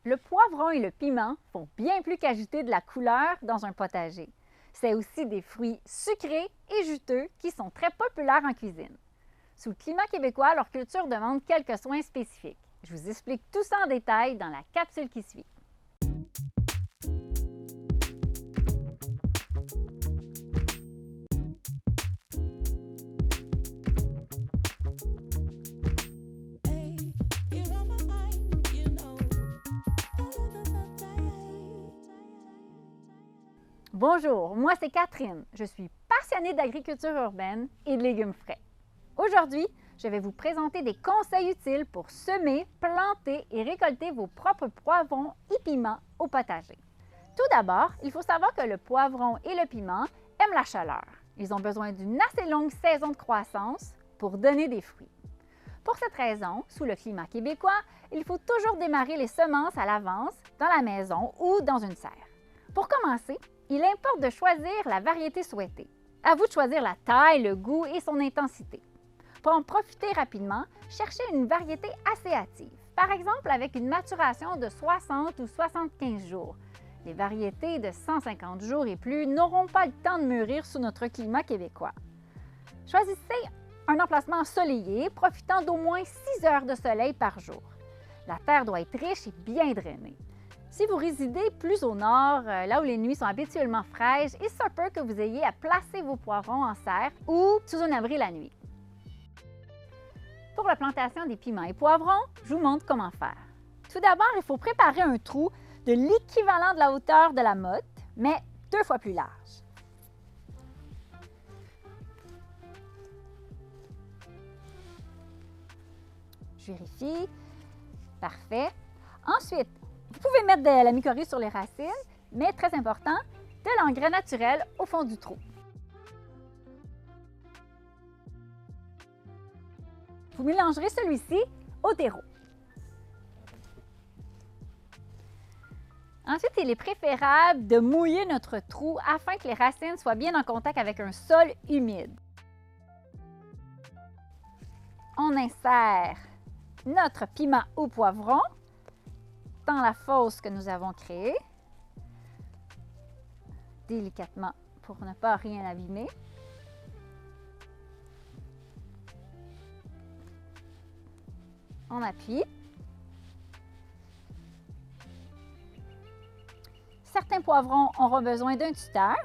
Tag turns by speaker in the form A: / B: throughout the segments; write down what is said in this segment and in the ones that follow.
A: Le poivron et le piment font bien plus qu'ajouter de la couleur dans un potager. C'est aussi des fruits sucrés et juteux qui sont très populaires en cuisine. Sous le climat québécois, leur culture demande quelques soins spécifiques. Je vous explique tout ça en détail dans la capsule qui suit. Bonjour, moi c'est Catherine. Je suis passionnée d'agriculture urbaine et de légumes frais. Aujourd'hui, je vais vous présenter des conseils utiles pour semer, planter et récolter vos propres poivrons et piments au potager. Tout d'abord, il faut savoir que le poivron et le piment aiment la chaleur. Ils ont besoin d'une assez longue saison de croissance pour donner des fruits. Pour cette raison, sous le climat québécois, il faut toujours démarrer les semences à l'avance dans la maison ou dans une serre. Pour commencer, il importe de choisir la variété souhaitée. À vous de choisir la taille, le goût et son intensité. Pour en profiter rapidement, cherchez une variété assez hâtive, par exemple avec une maturation de 60 ou 75 jours. Les variétés de 150 jours et plus n'auront pas le temps de mûrir sous notre climat québécois. Choisissez un emplacement ensoleillé, profitant d'au moins 6 heures de soleil par jour. La terre doit être riche et bien drainée. Si vous résidez plus au nord, là où les nuits sont habituellement fraîches, il se peut que vous ayez à placer vos poivrons en serre ou sous un abri la nuit. Pour la plantation des piments et poivrons, je vous montre comment faire. Tout d'abord, il faut préparer un trou de l'équivalent de la hauteur de la motte, mais 2 fois plus large. Je vérifie. Parfait. Ensuite, vous pouvez mettre de la mycorhize sur les racines, mais très important, de l'engrais naturel au fond du trou. Vous mélangerez celui-ci au terreau. Ensuite, il est préférable de mouiller notre trou afin que les racines soient bien en contact avec un sol humide. On insère notre piment au poivron dans la fosse que nous avons créée, délicatement pour ne pas rien abîmer. On appuie. Certains poivrons auront besoin d'un tuteur.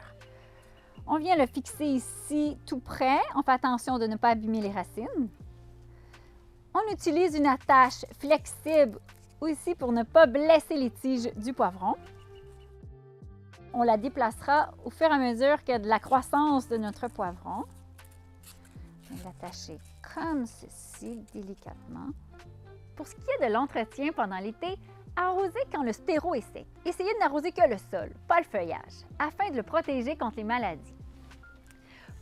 A: On vient le fixer ici tout près. On fait attention de ne pas abîmer les racines. On utilise une attache flexible aussi pour ne pas blesser les tiges du poivron. On la déplacera au fur et à mesure que de la croissance de notre poivron. Je vais l'attacher comme ceci, délicatement. Pour ce qui est de l'entretien pendant l'été, arrosez quand le terreau est sec. Essayez de n'arroser que le sol, pas le feuillage, afin de le protéger contre les maladies.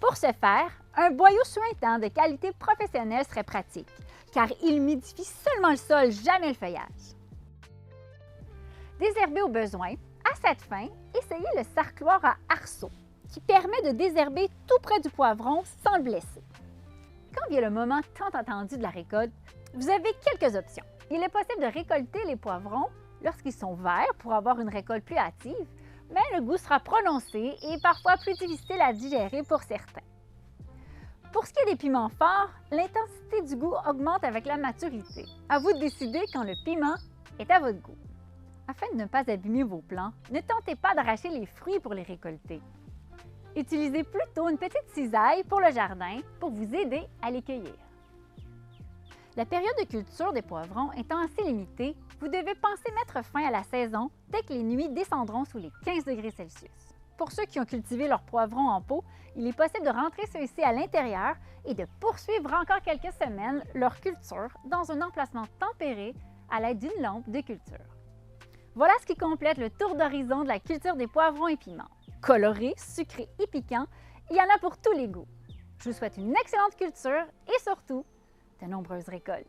A: Pour ce faire, un boyau suintant de qualité professionnelle serait pratique, car il humidifie seulement le sol, jamais le feuillage. Désherbez au besoin. À cette fin, essayez le sarcloir à arceaux, qui permet de désherber tout près du poivron sans le blesser. Quand vient le moment tant attendu de la récolte, vous avez quelques options. Il est possible de récolter les poivrons lorsqu'ils sont verts pour avoir une récolte plus hâtive, mais le goût sera prononcé et parfois plus difficile à digérer pour certains. Pour ce qui est des piments forts, l'intensité du goût augmente avec la maturité. À vous de décider quand le piment est à votre goût. Afin de ne pas abîmer vos plants, ne tentez pas d'arracher les fruits pour les récolter. Utilisez plutôt une petite cisaille pour le jardin pour vous aider à les cueillir. La période de culture des poivrons étant assez limitée, vous devez penser mettre fin à la saison dès que les nuits descendront sous les 15 degrés Celsius. Pour ceux qui ont cultivé leurs poivrons en pot, il est possible de rentrer ceux-ci à l'intérieur et de poursuivre encore quelques semaines leur culture dans un emplacement tempéré à l'aide d'une lampe de culture. Voilà ce qui complète le tour d'horizon de la culture des poivrons et piments. Colorés, sucrés et piquants, il y en a pour tous les goûts. Je vous souhaite une excellente culture et surtout, de nombreuses récoltes.